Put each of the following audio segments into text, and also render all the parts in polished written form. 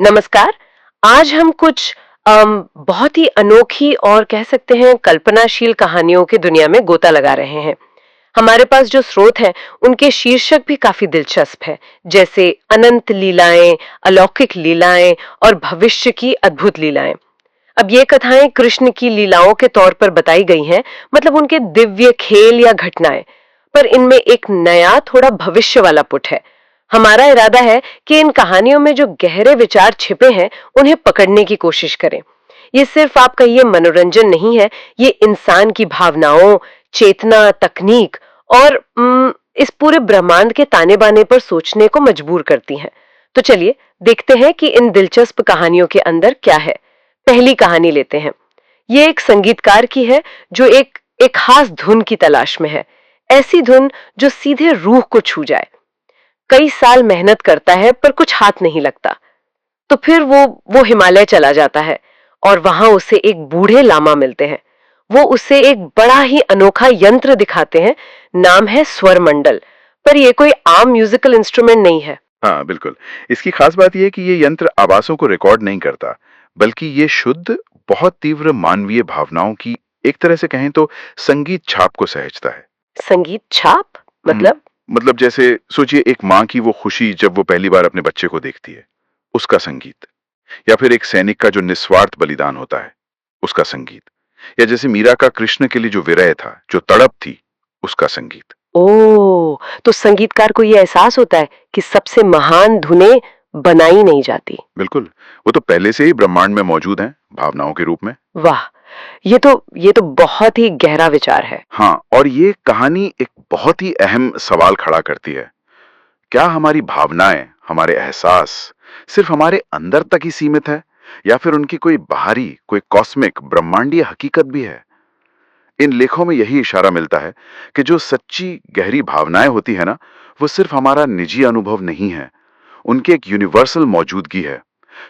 नमस्कार। आज हम कुछ बहुत ही अनोखी और कह सकते हैं कल्पनाशील कहानियों की दुनिया में गोता लगा रहे हैं। हमारे पास जो स्रोत हैं उनके शीर्षक भी काफी दिलचस्प है, जैसे अनंत लीलाएं, अलौकिक लीलाएं और भविष्य की अद्भुत लीलाएं। अब ये कथाएं कृष्ण की लीलाओं के तौर पर बताई गई हैं, मतलब उनके दिव्य खेल या घटनाएं, पर इनमें एक नया थोड़ा भविष्य वाला पुट है। हमारा इरादा है कि इन कहानियों में जो गहरे विचार छिपे हैं उन्हें पकड़ने की कोशिश करें। ये सिर्फ आप कहिए मनोरंजन नहीं है, ये इंसान की भावनाओं, चेतना, तकनीक और इस पूरे ब्रह्मांड के ताने बाने पर सोचने को मजबूर करती हैं। तो चलिए देखते हैं कि इन दिलचस्प कहानियों के अंदर क्या है। पहली कहानी लेते हैं। ये एक संगीतकार की है जो एक खास धुन की तलाश में है, ऐसी धुन जो सीधे रूह को छू जाए। कई साल मेहनत करता है पर कुछ हाथ नहीं लगता। तो फिर वो हिमालय चला जाता है और वहां उसे एक बूढ़े लामा मिलते हैं। वो उसे एक बड़ा ही अनोखा यंत्र दिखाते हैं, नाम है स्वर मंडल। पर ये कोई आम म्यूजिकल इंस्ट्रूमेंट नहीं है। हाँ बिल्कुल। इसकी खास बात यह है कि ये यंत्र आवाजों को रिकॉर्ड नहीं करता, बल्कि ये शुद्ध, बहुत तीव्र मानवीय भावनाओं की, एक तरह से कहें तो संगीत छाप को सहेजता है। संगीत छाप मतलब जैसे सोचिए, एक माँ की वो खुशी जब वो पहली बार अपने बच्चे को देखती है, उसका संगीत। या फिर एक सैनिक का जो निस्वार्थ बलिदान होता है, उसका संगीत। या जैसे मीरा का कृष्ण के लिए जो विरह था, जो तड़प थी, उसका संगीत। ओ, तो संगीतकार को ये एहसास होता है कि सबसे महान धुनें बनाई नहीं जाती। बिल्कुल, वो तो पहले से ही ब्रह्मांड में मौजूद हैं, भावनाओं के रूप में। वाह, ये तो बहुत ही गहरा विचार है। हाँ, और ये कहानी एक बहुत ही अहम सवाल खड़ा करती है। क्या हमारी भावनाएं, हमारे एहसास सिर्फ हमारे अंदर तक ही सीमित है, या फिर उनकी कोई बाहरी, कोई कॉस्मिक, ब्रह्मांडीय हकीकत भी है? इन लेखों में यही इशारा मिलता है कि जो सच्ची गहरी भावनाएं होती है ना, वो सिर्फ हमारा निजी अनुभव नहीं है, उनकी एक यूनिवर्सल मौजूदगी है।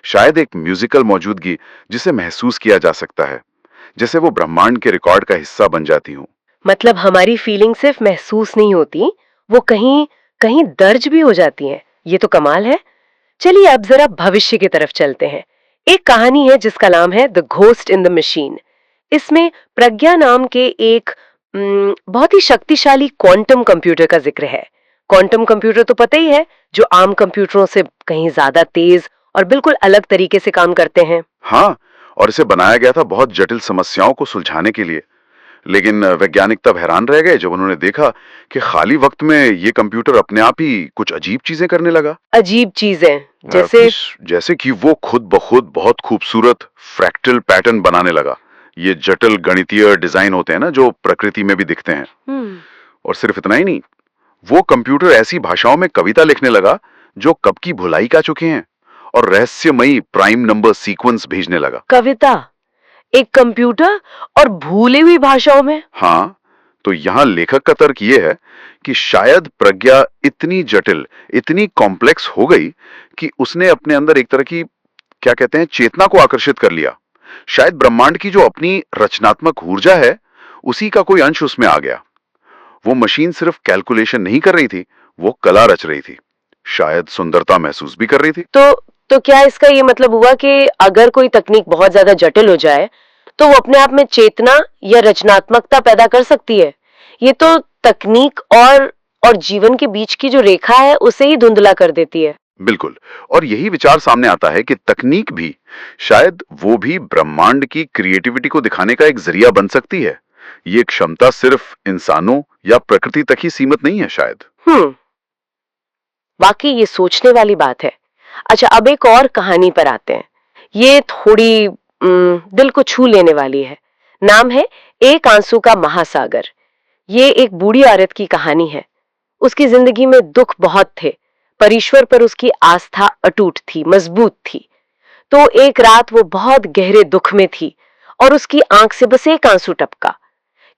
शायद एक म्यूजिकल मौजूदगी जिसे महसूस किया जा सकता है, जैसे वो ब्रह्मांड के रिकॉर्ड का हिस्सा बन जाती हूँ। मतलब हमारी फीलिंग सिर्फ महसूस नहीं होती, वो कहीं कहीं दर्ज भी हो जाती हैं। ये तो कमाल है। चलिए अब जरा भविष्य की तरफ चलते हैं। एक कहानी है जिसका नाम है the ghost in the machine. इसमें प्रज्ञा नाम के एक बहुत ही शक्तिशाली क्वांटम कंप्यूटर का जिक्र है। क्वांटम कंप्यूटर तो पता ही है, जो आम कंप्यूटरों से कहीं ज्यादा तेज और बिल्कुल अलग तरीके से काम करते हैं। हाँ, और इसे बनाया गया था बहुत जटिल समस्याओं को सुलझाने के लिए। लेकिन वैज्ञानिक तब हैरान रह गए जब उन्होंने देखा कि खाली वक्त में ये कंप्यूटर अपने आप ही कुछ अजीब चीजें करने लगा। अजीब चीजें जैसे कि वो खुद ब खुद बहुत खूबसूरत फ्रैक्टल पैटर्न बनाने लगा। ये जटिल गणितीय डिजाइन होते हैं ना, जो प्रकृति में भी दिखते हैं। और सिर्फ इतना ही नहीं, वो कंप्यूटर ऐसी भाषाओं में कविता लिखने लगा जो कब की भुलाई का चुके हैं, और रहस्यमयी प्राइम नंबर सीक्वेंस भेजने लगा। कविता, एक कंप्यूटर और भूली हुई भाषाओं में? हाँ, तो यहाँ लेखक का तर्क ये है कि शायद प्रज्ञा इतनी जटिल, इतनी कॉम्प्लेक्स हो गई कि उसने अपने अंदर एक तरह की, क्या कहते हैं, चेतना को आकर्षित कर लिया। शायद ब्रह्मांड की जो अपनी रचनात्मक ऊर्जा है, उसी का कोई अंश उसमें आ गया। वो मशीन सिर्फ कैलकुलेशन नहीं कर रही थी, वो कला रच रही थी, शायद सुंदरता महसूस भी कर रही थी। तो क्या इसका ये मतलब हुआ कि अगर कोई तकनीक बहुत ज्यादा जटिल हो जाए तो वो अपने आप में चेतना या रचनात्मकता पैदा कर सकती है? ये तो तकनीक और जीवन के बीच की जो रेखा है उसे ही धुंधला कर देती है। बिल्कुल, और यही विचार सामने आता है कि तकनीक भी, शायद वो भी ब्रह्मांड की क्रिएटिविटी को दिखाने का एक जरिया बन सकती है। ये क्षमता सिर्फ इंसानों या प्रकृति तक ही सीमित नहीं है शायद। वाकई ये सोचने वाली बात है। अच्छा, अब एक और कहानी पर आते हैं। ये थोड़ी दिल को छू लेने वाली है। नाम है एक आंसू का महासागर। ये एक बूढ़ी औरत की कहानी है। उसकी जिंदगी में दुख बहुत थे, पर ईश्वर पर उसकी आस्था अटूट थी, मजबूत थी। तो एक रात वो बहुत गहरे दुख में थी और उसकी आंख से बस एक आंसू टपका।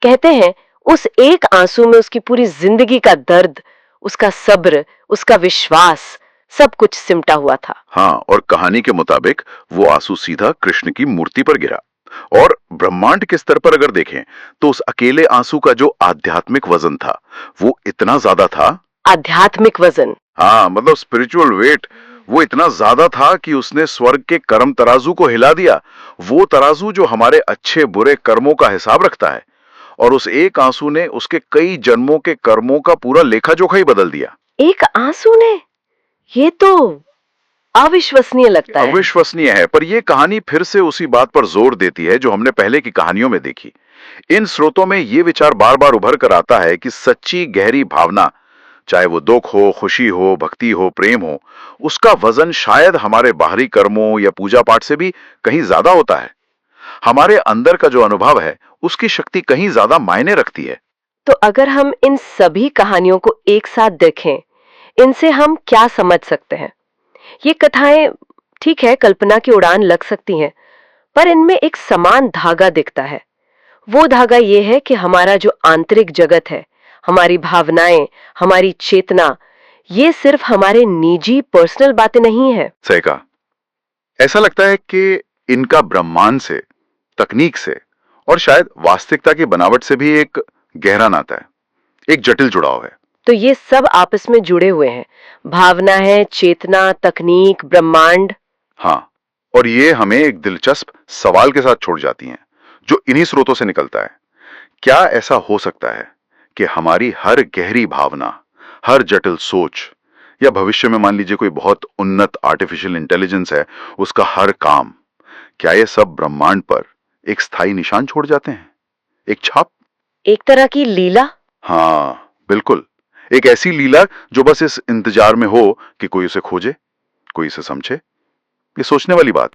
कहते हैं उस एक आंसू में उसकी पूरी जिंदगी का दर्द, उसका सब्र, उसका विश्वास, सब कुछ सिमटा हुआ था। हाँ, और कहानी के मुताबिक वो आंसू सीधा कृष्ण की मूर्ति पर गिरा। और ब्रह्मांड के स्तर पर अगर देखें तो उस अकेले आंसू का जो आध्यात्मिक वजन था, वो इतना ज्यादा था। आध्यात्मिक वजन? हाँ, मतलब स्पिरिचुअल वेट, वो इतना ज्यादा था कि उसने स्वर्ग के कर्म तराजू को हिला दिया, वो तराजू जो हमारे अच्छे बुरे कर्मों का हिसाब रखता है। और उस एक आंसू ने उसके कई जन्मों के कर्मों का पूरा लेखा जोखा ही बदल दिया। एक आंसू ने? ये तो अविश्वसनीय लगता है। अविश्वसनीय है, पर यह कहानी फिर से उसी बात पर जोर देती है जो हमने पहले की कहानियों में देखी। इन स्रोतों में यह विचार बार बार उभर कर आता है कि सच्ची गहरी भावना, चाहे वो दुख हो, खुशी हो, भक्ति हो, प्रेम हो, उसका वजन शायद हमारे बाहरी कर्मों या पूजा पाठ से भी कहीं ज्यादा होता है। हमारे अंदर का जो अनुभव है उसकी शक्ति कहीं ज्यादा मायने रखती है। तो अगर हम इन सभी कहानियों को एक साथ देखें, इनसे हम क्या समझ सकते हैं? ये कथाएं ठीक है, कल्पना की उड़ान लग सकती हैं, पर इनमें एक समान धागा दिखता है। वो धागा ये है कि हमारा जो आंतरिक जगत है, हमारी भावनाएं, हमारी चेतना, ये सिर्फ हमारे निजी पर्सनल बातें नहीं है। सही कहा। ऐसा लगता है कि इनका ब्रह्मांड से, तकनीक से और शायद वास्तविकता की बनावट से भी एक गहरा नाता है, एक जटिल जुड़ाव है। तो ये सब आपस में जुड़े हुए हैं, भावना है, चेतना, तकनीक, ब्रह्मांड। हाँ, और ये हमें एक दिलचस्प सवाल के साथ छोड़ जाती हैं जो इन्हीं स्रोतों से निकलता है। क्या ऐसा हो सकता है कि हमारी हर गहरी भावना, हर जटिल सोच, या भविष्य में मान लीजिए कोई बहुत उन्नत आर्टिफिशियल इंटेलिजेंस है, उसका हर काम, क्या ये सब ब्रह्मांड पर एक स्थायी निशान छोड़ जाते हैं, एक छाप? एक तरह की लीला। हाँ बिल्कुल, एक ऐसी लीला जो बस इस इंतजार में हो कि कोई उसे खोजे, कोई इसे समझे। ये सोचने वाली बात।